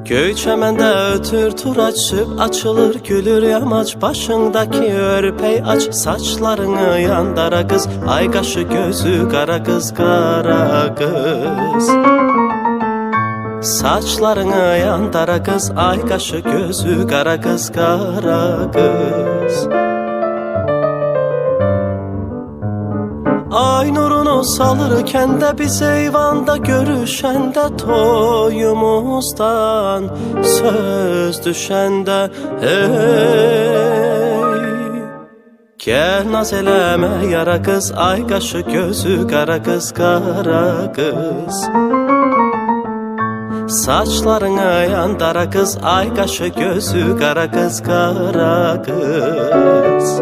Göy çəməndə ötür tur açıb, açılır gülür yamaç. Başındaki örpey aç, saçlarını yandara kız. Ay qaşı gözü qara kız, qara kız. Saçlarını yandara kız, ay qaşı gözü qara kız, qara kız. Ay nurunu salırkən də biz eyvanda görüşəndə, toyumuzdan söz düşəndə, hey. Gəl naz eləmə yara qız, ay qaşı gözü qara kız, qara kız. Saçlarını yandara kız, ay qaşı gözü qara kız, qara kız.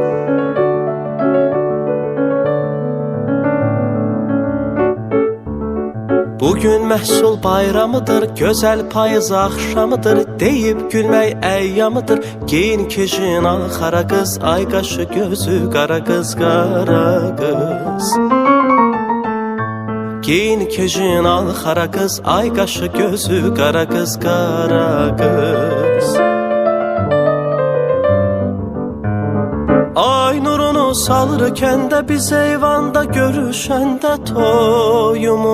Bugün məhsul bayramıdır, gözəl payız axşamıdır. Deyib gülmək əyyamıdır, giyin kejin al xara qız. Ay qaşı gözü qara kız, qara kız. Giyin kejin al xara kız, ay qaşı gözü qara kız, qara kız. Ay nurunu salırkən də biz eyvanda görüşəndə, toyumuzdan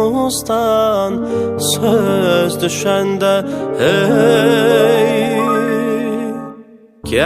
söz düşəndə, hey.